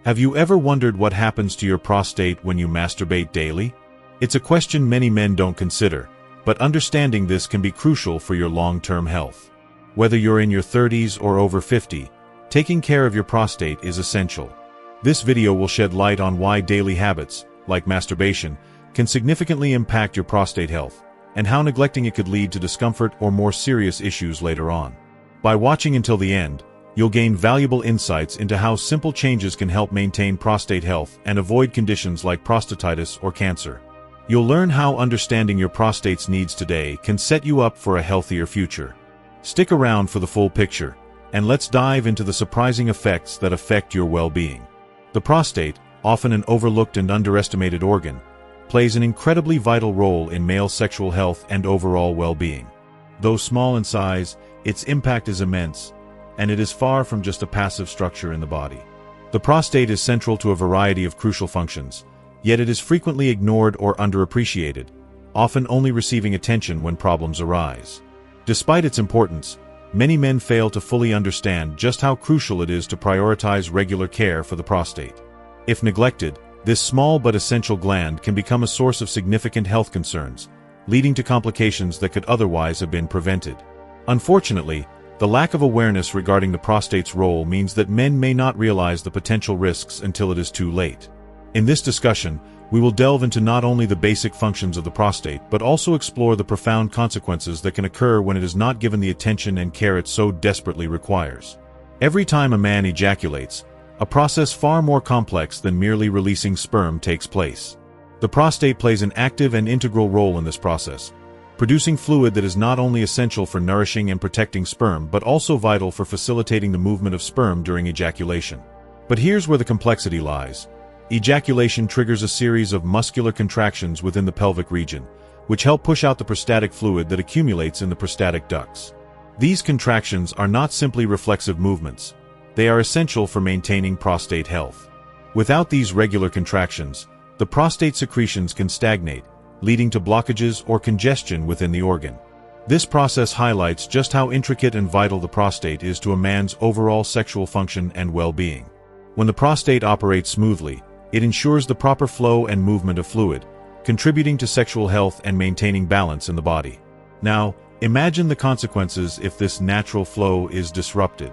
Have you ever wondered what happens to your prostate when you masturbate daily? It's a question many men don't consider, but understanding this can be crucial for your long-term health. Whether you're in your 30s or over 50, taking care of your prostate is essential. This video will shed light on why daily habits, like masturbation, can significantly impact your prostate health, and how neglecting it could lead to discomfort or more serious issues later on. By watching until the end, you'll gain valuable insights into how simple changes can help maintain prostate health and avoid conditions like prostatitis or cancer. You'll learn how understanding your prostate's needs today can set you up for a healthier future. Stick around for the full picture, and let's dive into the surprising effects that affect your well-being. The prostate, often an overlooked and underestimated organ, plays an incredibly vital role in male sexual health and overall well-being. Though small in size, its impact is immense, and it is far from just a passive structure in the body. The prostate is central to a variety of crucial functions, yet it is frequently ignored or underappreciated, often only receiving attention when problems arise. Despite its importance, many men fail to fully understand just how crucial it is to prioritize regular care for the prostate. If neglected, this small but essential gland can become a source of significant health concerns, leading to complications that could otherwise have been prevented. Unfortunately, the lack of awareness regarding the prostate's role means that men may not realize the potential risks until it is too late. In this discussion, we will delve into not only the basic functions of the prostate but also explore the profound consequences that can occur when it is not given the attention and care it so desperately requires. Every time a man ejaculates, a process far more complex than merely releasing sperm takes place. The prostate plays an active and integral role in this process, producing fluid that is not only essential for nourishing and protecting sperm but also vital for facilitating the movement of sperm during ejaculation. But here's where the complexity lies. Ejaculation triggers a series of muscular contractions within the pelvic region, which help push out the prostatic fluid that accumulates in the prostatic ducts. These contractions are not simply reflexive movements. They are essential for maintaining prostate health. Without these regular contractions, the prostate secretions can stagnate, leading to blockages or congestion within the organ. This process highlights just how intricate and vital the prostate is to a man's overall sexual function and well-being. When the prostate operates smoothly, it ensures the proper flow and movement of fluid, contributing to sexual health and maintaining balance in the body. Now, imagine the consequences if this natural flow is disrupted.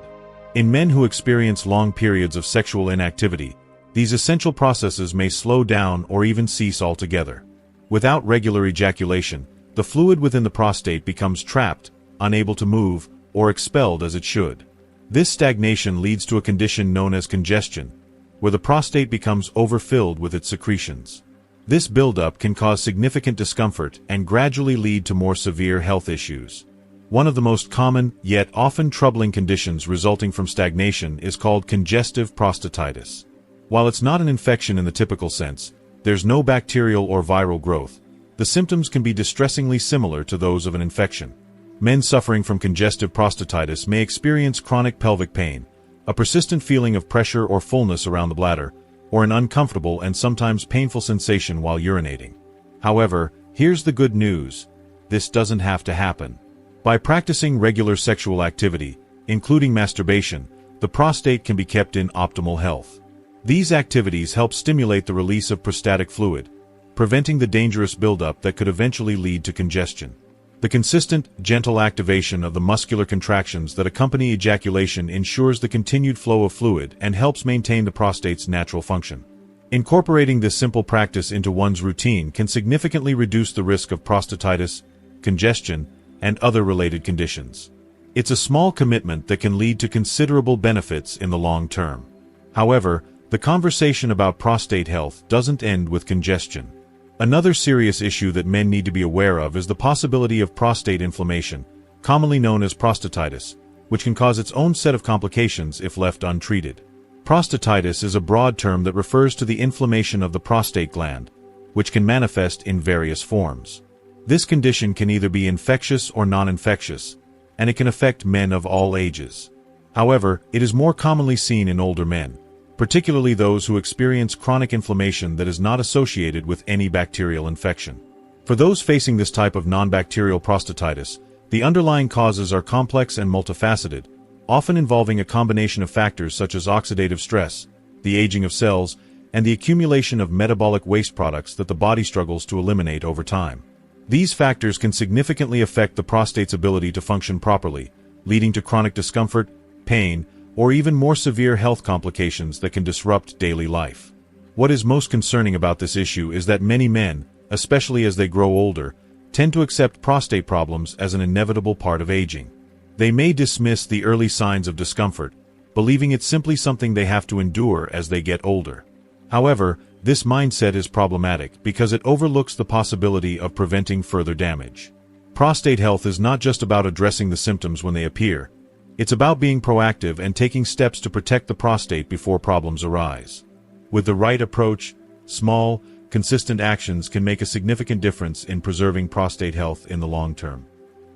In men who experience long periods of sexual inactivity, these essential processes may slow down or even cease altogether. Without regular ejaculation, the fluid within the prostate becomes trapped, unable to move, or expelled as it should. This stagnation leads to a condition known as congestion, where the prostate becomes overfilled with its secretions. This buildup can cause significant discomfort and gradually lead to more severe health issues. One of the most common, yet often troubling conditions resulting from stagnation is called congestive prostatitis. While it's not an infection in the typical sense, there's no bacterial or viral growth. The symptoms can be distressingly similar to those of an infection. Men suffering from congestive prostatitis may experience chronic pelvic pain, a persistent feeling of pressure or fullness around the bladder, or an uncomfortable and sometimes painful sensation while urinating. However, here's the good news. This doesn't have to happen. By practicing regular sexual activity, including masturbation, the prostate can be kept in optimal health. These activities help stimulate the release of prostatic fluid, preventing the dangerous buildup that could eventually lead to congestion. The consistent, gentle activation of the muscular contractions that accompany ejaculation ensures the continued flow of fluid and helps maintain the prostate's natural function. Incorporating this simple practice into one's routine can significantly reduce the risk of prostatitis, congestion, and other related conditions. It's a small commitment that can lead to considerable benefits in the long term. However, the conversation about prostate health doesn't end with congestion. Another serious issue that men need to be aware of is the possibility of prostate inflammation, commonly known as prostatitis, which can cause its own set of complications if left untreated. Prostatitis is a broad term that refers to the inflammation of the prostate gland, which can manifest in various forms. This condition can either be infectious or non-infectious, and it can affect men of all ages. However, it is more commonly seen in older men, particularly those who experience chronic inflammation that is not associated with any bacterial infection. For those facing this type of non-bacterial prostatitis, the underlying causes are complex and multifaceted, often involving a combination of factors such as oxidative stress, the aging of cells, and the accumulation of metabolic waste products that the body struggles to eliminate over time. These factors can significantly affect the prostate's ability to function properly, leading to chronic discomfort, pain, or even more severe health complications that can disrupt daily life. What is most concerning about this issue is that many men, especially as they grow older, tend to accept prostate problems as an inevitable part of aging. They may dismiss the early signs of discomfort, believing it's simply something they have to endure as they get older. However, this mindset is problematic because it overlooks the possibility of preventing further damage. Prostate health is not just about addressing the symptoms when they appear. It's about being proactive and taking steps to protect the prostate before problems arise. With the right approach, small, consistent actions can make a significant difference in preserving prostate health in the long term.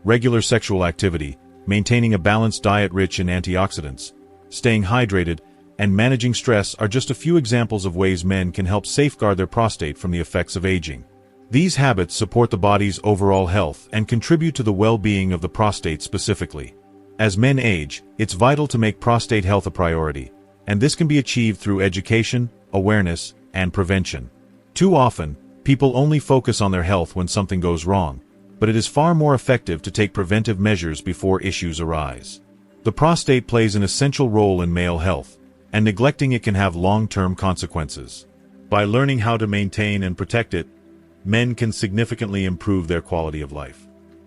Regular sexual activity, maintaining a balanced diet rich in antioxidants, staying hydrated, and managing stress are just a few examples of ways men can help safeguard their prostate from the effects of aging. These habits support the body's overall health and contribute to the well-being of the prostate specifically. As men age, it's vital to make prostate health a priority, and this can be achieved through education, awareness, and prevention. Too often, people only focus on their health when something goes wrong, but it is far more effective to take preventive measures before issues arise. The prostate plays an essential role in male health, and neglecting it can have long-term consequences. By learning how to maintain and protect it, men can significantly improve their quality of life.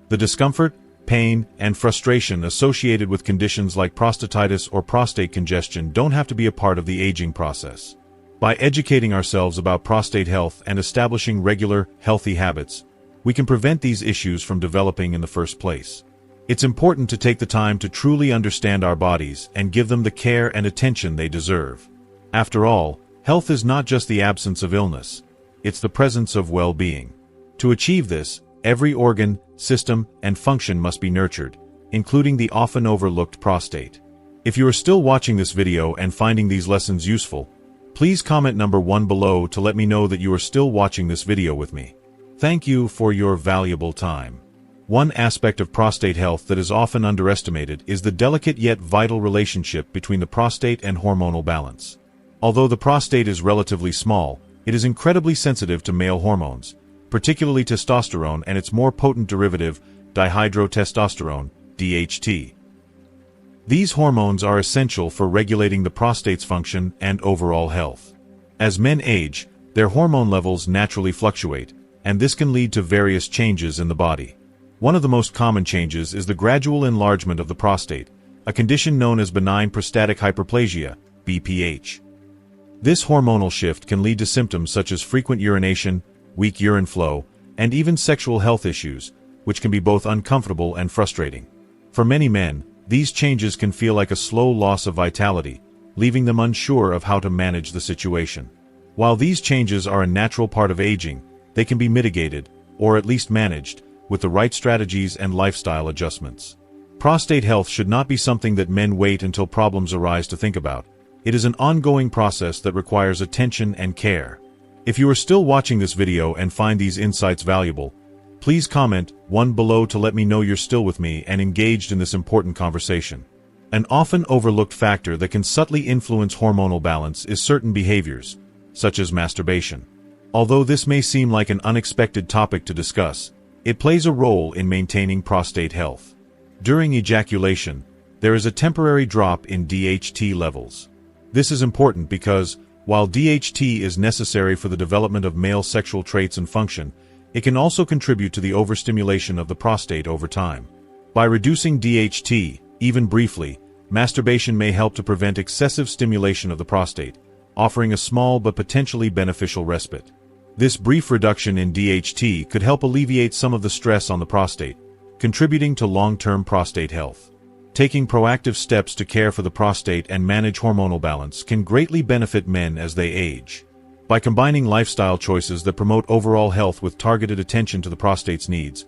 The discomfort, pain, and frustration associated with conditions like prostatitis or prostate congestion don't have to be a part of the aging process. By educating ourselves about prostate health and establishing regular, healthy habits, we can prevent these issues from developing in the first place. It's important to take the time to truly understand our bodies and give them the care and attention they deserve. After all, health is not just the absence of illness, it's the presence of well-being. To achieve this, every organ, system, and function must be nurtured, including the often overlooked prostate. If you are still watching this video and finding these lessons useful, please comment number 1 below to let me know that you are still watching this video with me. Thank you for your valuable time. One aspect of prostate health that is often underestimated is the delicate yet vital relationship between the prostate and hormonal balance. Although the prostate is relatively small, it is incredibly sensitive to male hormones, particularly testosterone and its more potent derivative, dihydrotestosterone, DHT. These hormones are essential for regulating the prostate's function and overall health. As men age, their hormone levels naturally fluctuate, and this can lead to various changes in the body. One of the most common changes is the gradual enlargement of the prostate, a condition known as benign prostatic hyperplasia, BPH. This hormonal shift can lead to symptoms such as frequent urination, weak urine flow, and even sexual health issues, which can be both uncomfortable and frustrating. For many men, these changes can feel like a slow loss of vitality, leaving them unsure of how to manage the situation. While these changes are a natural part of aging, they can be mitigated, or at least managed, with the right strategies and lifestyle adjustments. Prostate health should not be something that men wait until problems arise to think about. It is an ongoing process that requires attention and care. If you are still watching this video and find these insights valuable, please comment 1 below to let me know you're still with me and engaged in this important conversation. An often overlooked factor that can subtly influence hormonal balance is certain behaviors, such as masturbation. Although this may seem like an unexpected topic to discuss, it plays a role in maintaining prostate health. During ejaculation, there is a temporary drop in DHT levels. This is important because, while DHT is necessary for the development of male sexual traits and function, it can also contribute to the overstimulation of the prostate over time. By reducing DHT, even briefly, masturbation may help to prevent excessive stimulation of the prostate, offering a small but potentially beneficial respite. This brief reduction in DHT could help alleviate some of the stress on the prostate, contributing to long-term prostate health. Taking proactive steps to care for the prostate and manage hormonal balance can greatly benefit men as they age. By combining lifestyle choices that promote overall health with targeted attention to the prostate's needs,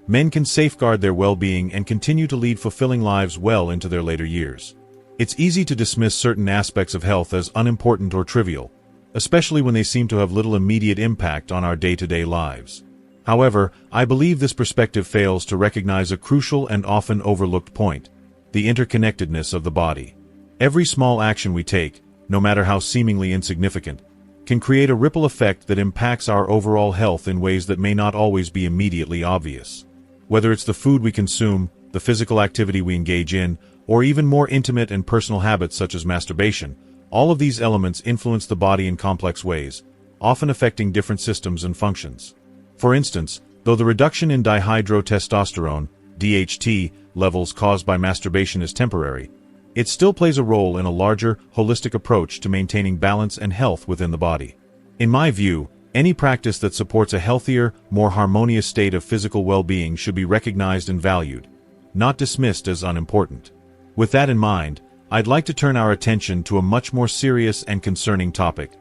men can safeguard their well-being and continue to lead fulfilling lives well into their later years. It's easy to dismiss certain aspects of health as unimportant or trivial, especially when they seem to have little immediate impact on our day-to-day lives. However, I believe this perspective fails to recognize a crucial and often overlooked point: the interconnectedness of the body. Every small action we take, no matter how seemingly insignificant, can create a ripple effect that impacts our overall health in ways that may not always be immediately obvious. Whether it's the food we consume, the physical activity we engage in, or even more intimate and personal habits such as masturbation, all of these elements influence the body in complex ways, often affecting different systems and functions. For instance, though the reduction in dihydrotestosterone, DHT, levels caused by masturbation is temporary, it still plays a role in a larger, holistic approach to maintaining balance and health within the body. In my view, any practice that supports a healthier, more harmonious state of physical well-being should be recognized and valued, not dismissed as unimportant. With that in mind, I'd like to turn our attention to a much more serious and concerning topic: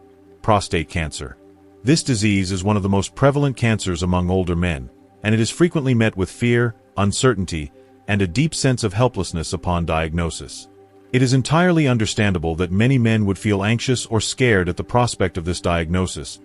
prostate cancer. This disease is one of the most prevalent cancers among older men, and it is frequently met with fear, uncertainty, and a deep sense of helplessness upon diagnosis. It is entirely understandable that many men would feel anxious or scared at the prospect of this diagnosis,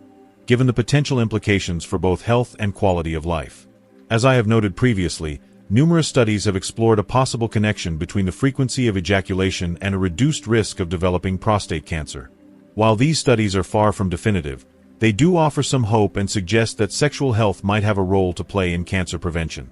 given the potential implications for both health and quality of life. As I have noted previously, numerous studies have explored a possible connection between the frequency of ejaculation and a reduced risk of developing prostate cancer. While these studies are far from definitive, they do offer some hope and suggest that sexual health might have a role to play in cancer prevention.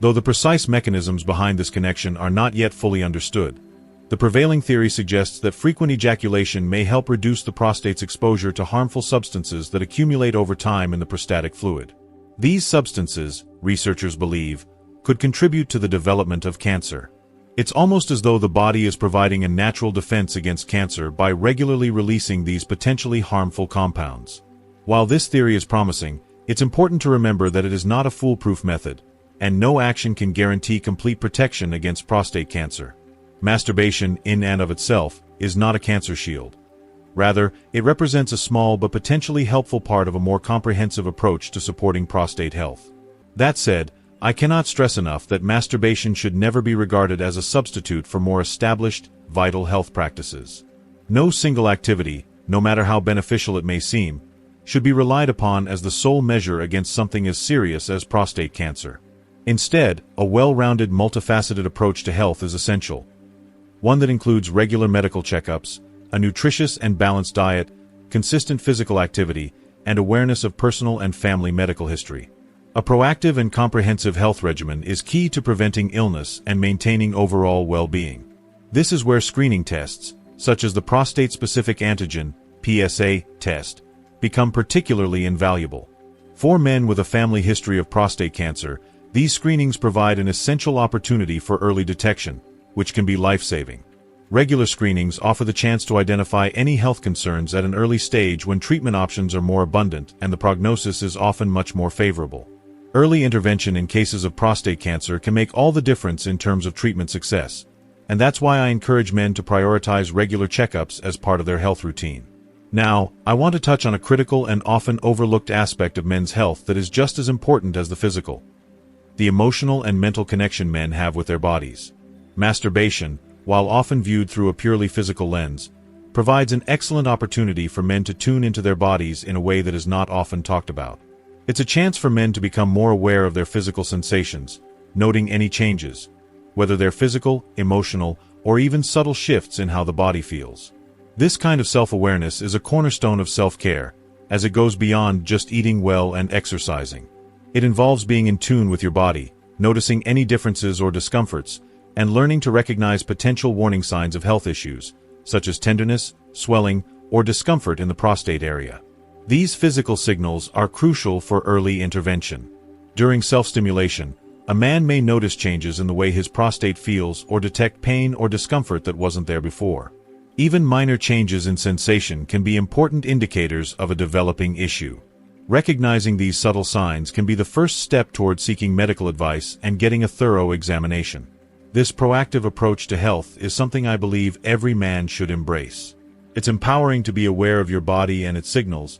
Though the precise mechanisms behind this connection are not yet fully understood, the prevailing theory suggests that frequent ejaculation may help reduce the prostate's exposure to harmful substances that accumulate over time in the prostatic fluid. These substances, researchers believe, could contribute to the development of cancer. It's almost as though the body is providing a natural defense against cancer by regularly releasing these potentially harmful compounds. While this theory is promising, it's important to remember that it is not a foolproof method, and no action can guarantee complete protection against prostate cancer. Masturbation, in and of itself, is not a cancer shield. Rather, it represents a small but potentially helpful part of a more comprehensive approach to supporting prostate health. That said, I cannot stress enough that masturbation should never be regarded as a substitute for more established, vital health practices. No single activity, no matter how beneficial it may seem, should be relied upon as the sole measure against something as serious as prostate cancer. Instead, a well-rounded, multifaceted approach to health is essential. One that includes regular medical checkups, a nutritious and balanced diet, consistent physical activity, and awareness of personal and family medical history. A proactive and comprehensive health regimen is key to preventing illness and maintaining overall well-being. This is where screening tests, such as the prostate-specific antigen (PSA) test, become particularly invaluable. For men with a family history of prostate cancer, these screenings provide an essential opportunity for early detection, which can be life-saving. Regular screenings offer the chance to identify any health concerns at an early stage when treatment options are more abundant and the prognosis is often much more favorable. Early intervention in cases of prostate cancer can make all the difference in terms of treatment success, and that's why I encourage men to prioritize regular checkups as part of their health routine. Now, I want to touch on a critical and often overlooked aspect of men's health that is just as important as the physical: the emotional and mental connection men have with their bodies. Masturbation, while often viewed through a purely physical lens, provides an excellent opportunity for men to tune into their bodies in a way that is not often talked about. It's a chance for men to become more aware of their physical sensations, noting any changes, whether they're physical, emotional, or even subtle shifts in how the body feels. This kind of self-awareness is a cornerstone of self-care, as it goes beyond just eating well and exercising. It involves being in tune with your body, noticing any differences or discomforts, and learning to recognize potential warning signs of health issues, such as tenderness, swelling, or discomfort in the prostate area. These physical signals are crucial for early intervention. During self-stimulation, a man may notice changes in the way his prostate feels or detect pain or discomfort that wasn't there before. Even minor changes in sensation can be important indicators of a developing issue. Recognizing these subtle signs can be the first step toward seeking medical advice and getting a thorough examination. This proactive approach to health is something I believe every man should embrace. It's empowering to be aware of your body and its signals,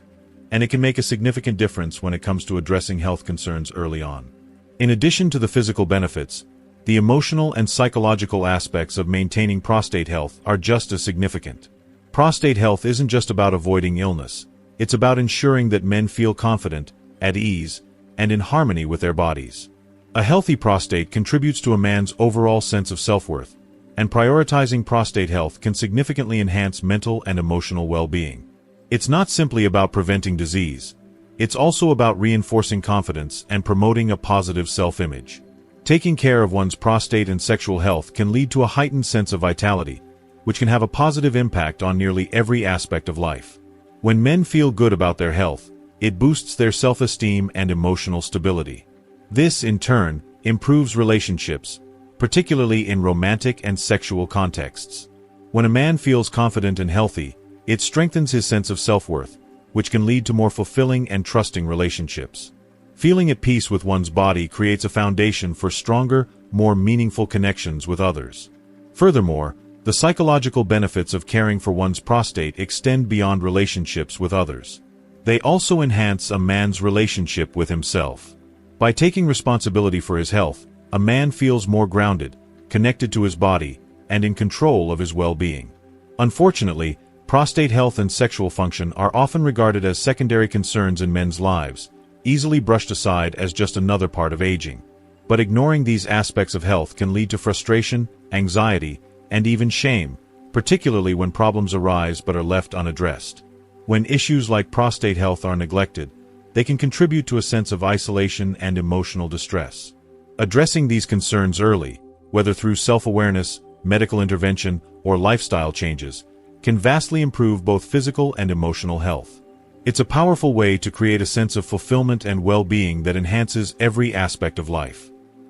and it can make a significant difference when it comes to addressing health concerns early on. In addition to the physical benefits, the emotional and psychological aspects of maintaining prostate health are just as significant. Prostate health isn't just about avoiding illness, it's about ensuring that men feel confident, at ease, and in harmony with their bodies. A healthy prostate contributes to a man's overall sense of self-worth, and prioritizing prostate health can significantly enhance mental and emotional well-being. It's not simply about preventing disease. It's also about reinforcing confidence and promoting a positive self-image. Taking care of one's prostate and sexual health can lead to a heightened sense of vitality, which can have a positive impact on nearly every aspect of life. When men feel good about their health, it boosts their self-esteem and emotional stability. This, in turn, improves relationships, particularly in romantic and sexual contexts. When a man feels confident and healthy, it strengthens his sense of self-worth, which can lead to more fulfilling and trusting relationships. Feeling at peace with one's body creates a foundation for stronger, more meaningful connections with others. Furthermore, the psychological benefits of caring for one's prostate extend beyond relationships with others. They also enhance a man's relationship with himself. By taking responsibility for his health, a man feels more grounded, connected to his body, and in control of his well-being. Unfortunately, prostate health and sexual function are often regarded as secondary concerns in men's lives, easily brushed aside as just another part of aging. But ignoring these aspects of health can lead to frustration, anxiety, and even shame, particularly when problems arise but are left unaddressed. When issues like prostate health are neglected, they can contribute to a sense of isolation and emotional distress. Addressing these concerns early, whether through self-awareness, medical intervention, or lifestyle changes, can vastly improve both physical and emotional health. It's a powerful way to create a sense of fulfillment and well-being that enhances every aspect of life.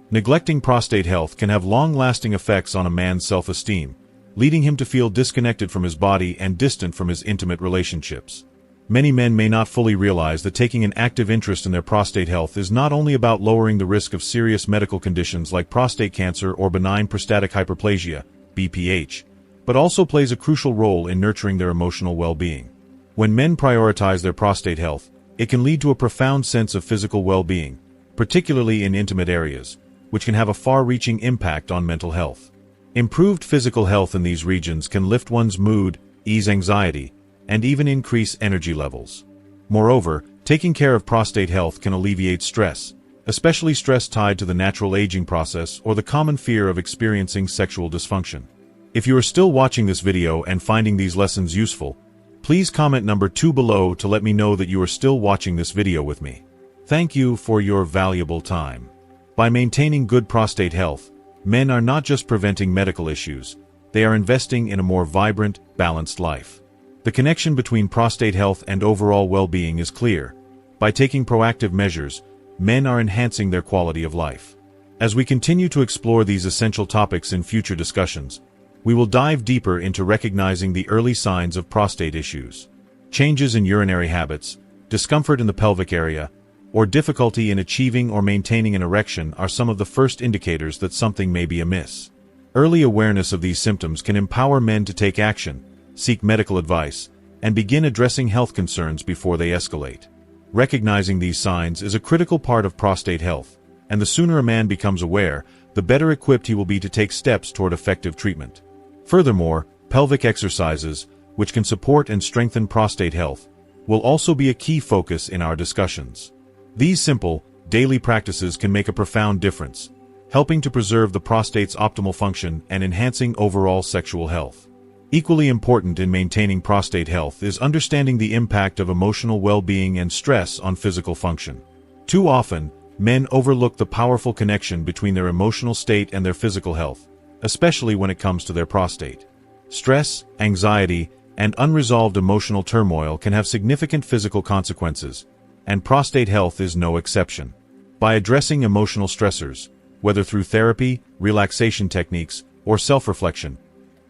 Neglecting prostate health can have long-lasting effects on a man's self-esteem, leading him to feel disconnected from his body and distant from his intimate relationships. Many men may not fully realize that taking an active interest in their prostate health is not only about lowering the risk of serious medical conditions like prostate cancer or benign prostatic hyperplasia, BPH, but also plays a crucial role in nurturing their emotional well-being. When men prioritize their prostate health, it can lead to a profound sense of physical well-being, particularly in intimate areas, which can have a far-reaching impact on mental health. Improved physical health in these regions can lift one's mood, ease anxiety, and even increase energy levels. Moreover, taking care of prostate health can alleviate stress, especially stress tied to the natural aging process or the common fear of experiencing sexual dysfunction. If you are still watching this video and finding these lessons useful, please comment number 2 below to let me know that you are still watching this video with me. Thank you for your valuable time. By maintaining good prostate health, men are not just preventing medical issues, they are investing in a more vibrant, balanced life. The connection between prostate health and overall well-being is clear. By taking proactive measures, men are enhancing their quality of life. As we continue to explore these essential topics in future discussions, we will dive deeper into recognizing the early signs of prostate issues. Changes in urinary habits, discomfort in the pelvic area, or difficulty in achieving or maintaining an erection are some of the first indicators that something may be amiss. Early awareness of these symptoms can empower men to take action, seek medical advice, and begin addressing health concerns before they escalate. Recognizing these signs is a critical part of prostate health, and the sooner a man becomes aware, the better equipped he will be to take steps toward effective treatment. Furthermore, pelvic exercises, which can support and strengthen prostate health, will also be a key focus in our discussions. These simple, daily practices can make a profound difference, helping to preserve the prostate's optimal function and enhancing overall sexual health. Equally important in maintaining prostate health is understanding the impact of emotional well-being and stress on physical function. Too often, men overlook the powerful connection between their emotional state and their physical health, especially when it comes to their prostate. Stress, anxiety, and unresolved emotional turmoil can have significant physical consequences, and prostate health is no exception. By addressing emotional stressors, whether through therapy, relaxation techniques, or self-reflection,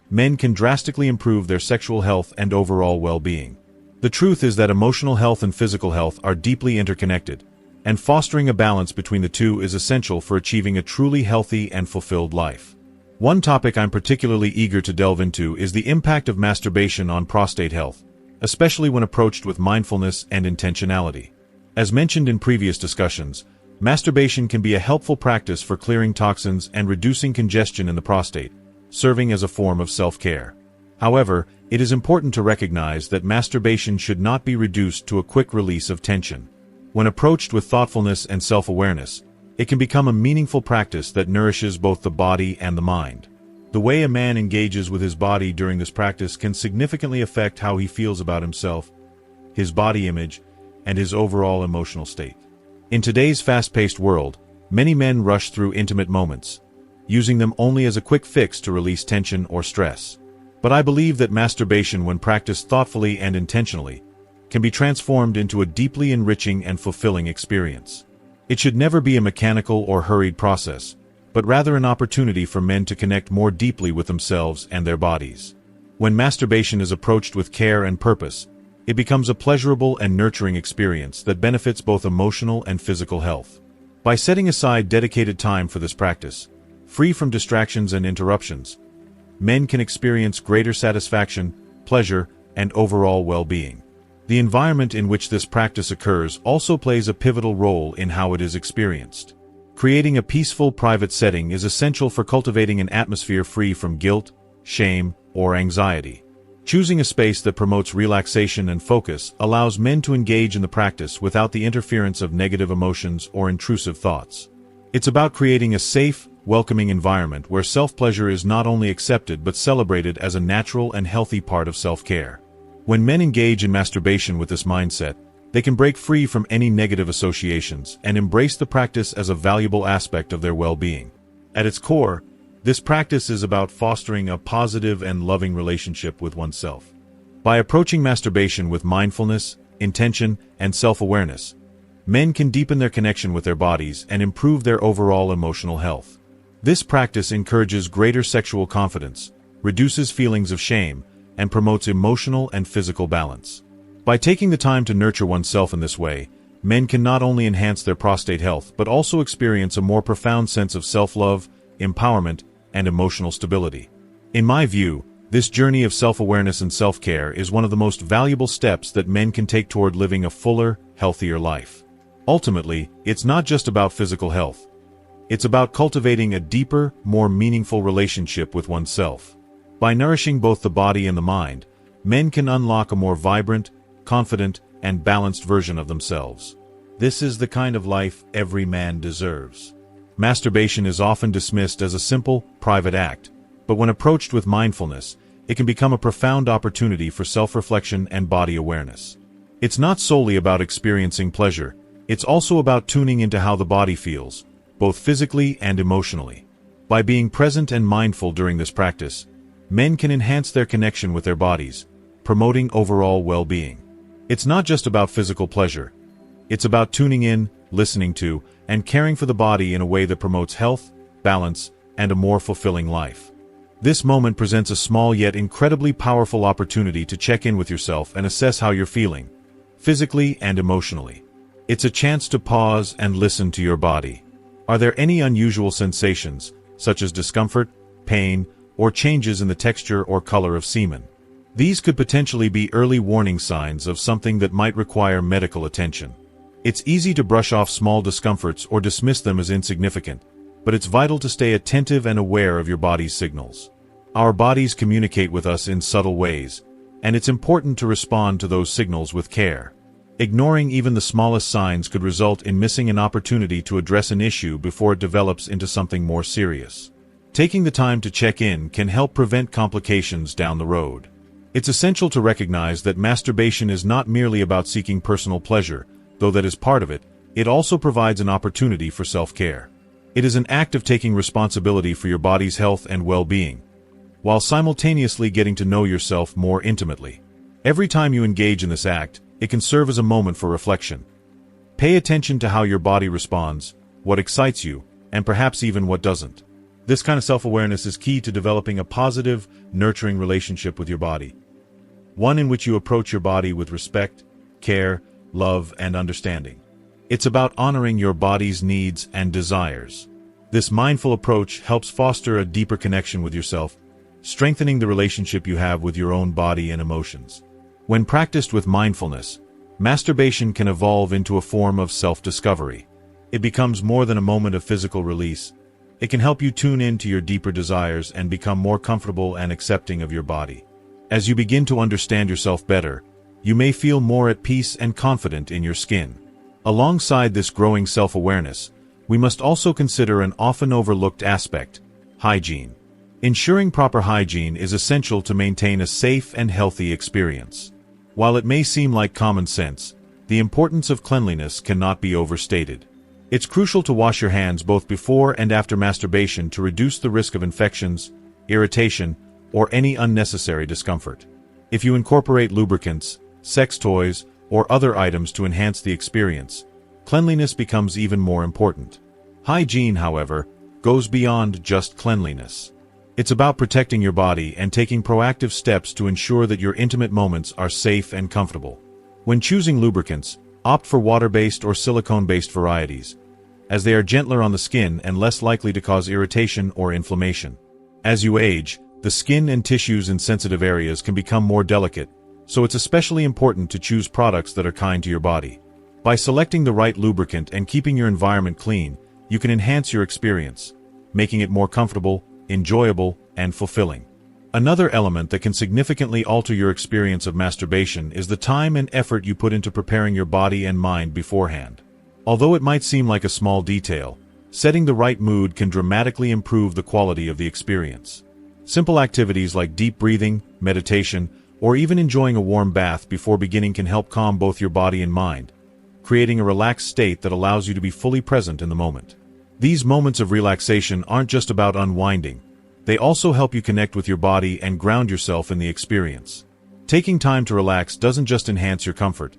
men can drastically improve their sexual health and overall well-being. The truth is that emotional health and physical health are deeply interconnected, and fostering a balance between the two is essential for achieving a truly healthy and fulfilled life. One topic I'm particularly eager to delve into is the impact of masturbation on prostate health, especially when approached with mindfulness and intentionality. As mentioned in previous discussions, masturbation can be a helpful practice for clearing toxins and reducing congestion in the prostate, serving as a form of self-care. However, it is important to recognize that masturbation should not be reduced to a quick release of tension. When approached with thoughtfulness and self-awareness, it can become a meaningful practice that nourishes both the body and the mind. The way a man engages with his body during this practice can significantly affect how he feels about himself, his body image, and his overall emotional state. In today's fast-paced world, many men rush through intimate moments, using them only as a quick fix to release tension or stress. But I believe that masturbation, when practiced thoughtfully and intentionally, can be transformed into a deeply enriching and fulfilling experience. It should never be a mechanical or hurried process, but rather an opportunity for men to connect more deeply with themselves and their bodies. When masturbation is approached with care and purpose, it becomes a pleasurable and nurturing experience that benefits both emotional and physical health. By setting aside dedicated time for this practice, free from distractions and interruptions, men can experience greater satisfaction, pleasure, and overall well-being. The environment in which this practice occurs also plays a pivotal role in how it is experienced. Creating a peaceful, private setting is essential for cultivating an atmosphere free from guilt, shame, or anxiety. Choosing a space that promotes relaxation and focus allows men to engage in the practice without the interference of negative emotions or intrusive thoughts. It's about creating a safe, welcoming environment where self-pleasure is not only accepted but celebrated as a natural and healthy part of self-care. When men engage in masturbation with this mindset, they can break free from any negative associations and embrace the practice as a valuable aspect of their well-being. At its core, this practice is about fostering a positive and loving relationship with oneself. By approaching masturbation with mindfulness, intention, and self-awareness, men can deepen their connection with their bodies and improve their overall emotional health. This practice encourages greater sexual confidence, reduces feelings of shame, and promotes emotional and physical balance. By taking the time to nurture oneself in this way, men can not only enhance their prostate health but also experience a more profound sense of self-love, empowerment, and emotional stability. In my view, this journey of self-awareness and self-care is one of the most valuable steps that men can take toward living a fuller, healthier life. Ultimately, it's not just about physical health. It's about cultivating a deeper, more meaningful relationship with oneself. By nourishing both the body and the mind, men can unlock a more vibrant, confident, and balanced version of themselves. This is the kind of life every man deserves. Masturbation is often dismissed as a simple, private act, but when approached with mindfulness, it can become a profound opportunity for self-reflection and body awareness. It's not solely about experiencing pleasure, it's also about tuning into how the body feels, both physically and emotionally. By being present and mindful during this practice, men can enhance their connection with their bodies, promoting overall well-being. It's not just about physical pleasure. It's about tuning in, listening to, and caring for the body in a way that promotes health, balance, and a more fulfilling life. This moment presents a small yet incredibly powerful opportunity to check in with yourself and assess how you're feeling, physically and emotionally. It's a chance to pause and listen to your body. Are there any unusual sensations, such as discomfort, pain, or changes in the texture or color of semen? These could potentially be early warning signs of something that might require medical attention. It's easy to brush off small discomforts or dismiss them as insignificant, but it's vital to stay attentive and aware of your body's signals. Our bodies communicate with us in subtle ways, and it's important to respond to those signals with care. Ignoring even the smallest signs could result in missing an opportunity to address an issue before it develops into something more serious. Taking the time to check in can help prevent complications down the road. It's essential to recognize that masturbation is not merely about seeking personal pleasure, though that is part of it. It also provides an opportunity for self-care. It is an act of taking responsibility for your body's health and well-being, while simultaneously getting to know yourself more intimately. Every time you engage in this act, it can serve as a moment for reflection. Pay attention to how your body responds, what excites you, and perhaps even what doesn't. This kind of self-awareness is key to developing a positive, nurturing relationship with your body. One in which you approach your body with respect, care, love, and understanding. It's about honoring your body's needs and desires. This mindful approach helps foster a deeper connection with yourself, strengthening the relationship you have with your own body and emotions. When practiced with mindfulness, masturbation can evolve into a form of self-discovery. It becomes more than a moment of physical release. It can help you tune in to your deeper desires and become more comfortable and accepting of your body. As you begin to understand yourself better, you may feel more at peace and confident in your skin. Alongside this growing self-awareness, we must also consider an often overlooked aspect: hygiene. Ensuring proper hygiene is essential to maintain a safe and healthy experience. While it may seem like common sense, the importance of cleanliness cannot be overstated. It's crucial to wash your hands both before and after masturbation to reduce the risk of infections, irritation, or any unnecessary discomfort. If you incorporate lubricants, sex toys, or other items to enhance the experience, cleanliness becomes even more important. Hygiene, however, goes beyond just cleanliness. It's about protecting your body and taking proactive steps to ensure that your intimate moments are safe and comfortable. When choosing lubricants, opt for water-based or silicone-based varieties, as they are gentler on the skin and less likely to cause irritation or inflammation. As you age, the skin and tissues in sensitive areas can become more delicate, so it's especially important to choose products that are kind to your body. By selecting the right lubricant and keeping your environment clean, you can enhance your experience, making it more comfortable, enjoyable, and fulfilling. Another element that can significantly alter your experience of masturbation is the time and effort you put into preparing your body and mind beforehand. Although it might seem like a small detail, setting the right mood can dramatically improve the quality of the experience. Simple activities like deep breathing, meditation, or even enjoying a warm bath before beginning can help calm both your body and mind, creating a relaxed state that allows you to be fully present in the moment. These moments of relaxation aren't just about unwinding. They also help you connect with your body and ground yourself in the experience. Taking time to relax doesn't just enhance your comfort.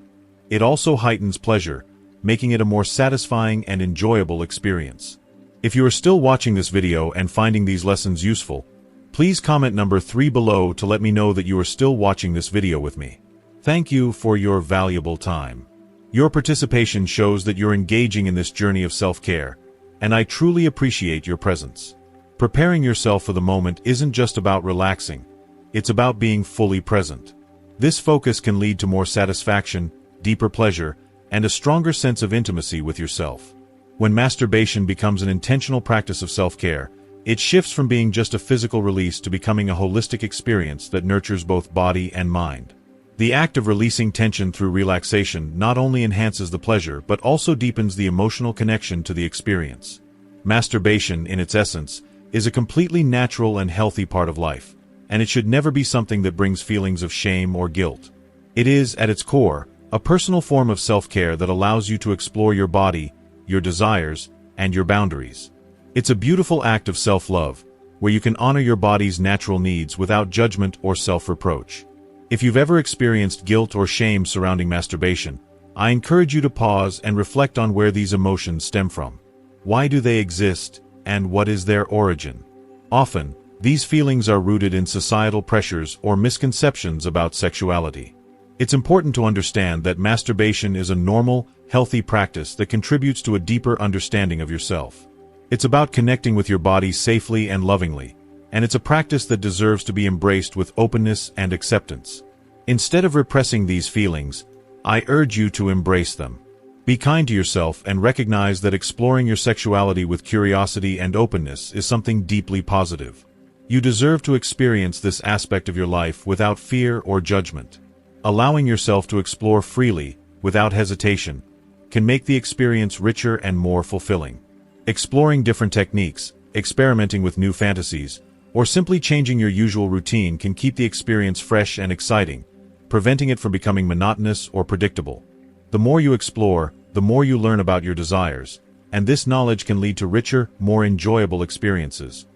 It also heightens pleasure, making it a more satisfying and enjoyable experience. If you are still watching this video and finding these lessons useful, please comment number 3 below to let me know that you are still watching this video with me. Thank you for your valuable time. Your participation shows that you're engaging in this journey of self-care, and I truly appreciate your presence. Preparing yourself for the moment isn't just about relaxing, it's about being fully present. This focus can lead to more satisfaction, deeper pleasure, and a stronger sense of intimacy with yourself. When masturbation becomes an intentional practice of self-care, it shifts from being just a physical release to becoming a holistic experience that nurtures both body and mind. The act of releasing tension through relaxation not only enhances the pleasure but also deepens the emotional connection to the experience. Masturbation, in its essence, is a completely natural and healthy part of life, and it should never be something that brings feelings of shame or guilt. It is, at its core, a personal form of self-care that allows you to explore your body, your desires, and your boundaries. It's a beautiful act of self-love, where you can honor your body's natural needs without judgment or self-reproach. If you've ever experienced guilt or shame surrounding masturbation, I encourage you to pause and reflect on where these emotions stem from. Why do they exist, and what is their origin? Often, these feelings are rooted in societal pressures or misconceptions about sexuality. It's important to understand that masturbation is a normal, healthy practice that contributes to a deeper understanding of yourself. It's about connecting with your body safely and lovingly, and it's a practice that deserves to be embraced with openness and acceptance. Instead of repressing these feelings, I urge you to embrace them. Be kind to yourself and recognize that exploring your sexuality with curiosity and openness is something deeply positive. You deserve to experience this aspect of your life without fear or judgment. Allowing yourself to explore freely, without hesitation, can make the experience richer and more fulfilling. Exploring different techniques, experimenting with new fantasies, or simply changing your usual routine can keep the experience fresh and exciting, preventing it from becoming monotonous or predictable. The more you explore, the more you learn about your desires, and this knowledge can lead to richer, more enjoyable experiences,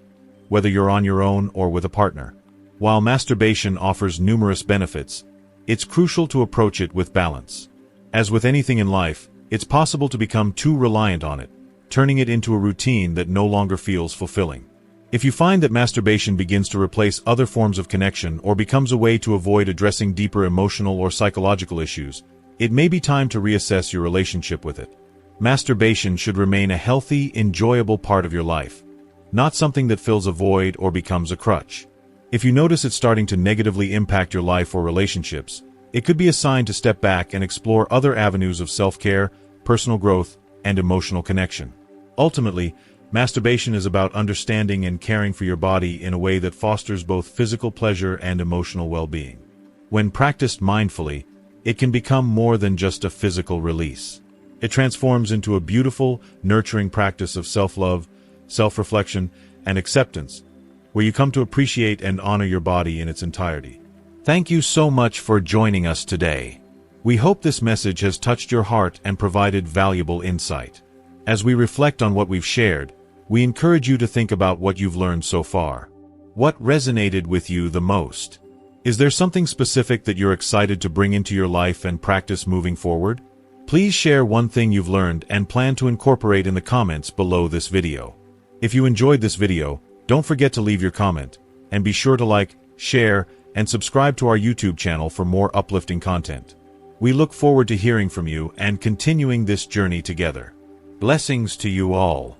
whether you're on your own or with a partner. While masturbation offers numerous benefits, it's crucial to approach it with balance. As with anything in life, it's possible to become too reliant on it, turning it into a routine that no longer feels fulfilling. If you find that masturbation begins to replace other forms of connection or becomes a way to avoid addressing deeper emotional or psychological issues, it may be time to reassess your relationship with it. Masturbation should remain a healthy, enjoyable part of your life, not something that fills a void or becomes a crutch. If you notice it starting to negatively impact your life or relationships, it could be a sign to step back and explore other avenues of self-care, personal growth, and emotional connection. Ultimately, masturbation is about understanding and caring for your body in a way that fosters both physical pleasure and emotional well-being. When practiced mindfully, it can become more than just a physical release. It transforms into a beautiful, nurturing practice of self-love, self-reflection, and acceptance, where you come to appreciate and honor your body in its entirety. Thank you so much for joining us today. We hope this message has touched your heart and provided valuable insight. As we reflect on what we've shared, we encourage you to think about what you've learned so far. What resonated with you the most? Is there something specific that you're excited to bring into your life and practice moving forward? Please share one thing you've learned and plan to incorporate in the comments below this video. If you enjoyed this video, don't forget to leave your comment, and be sure to like, share, and subscribe to our YouTube channel for more uplifting content. We look forward to hearing from you and continuing this journey together. Blessings to you all.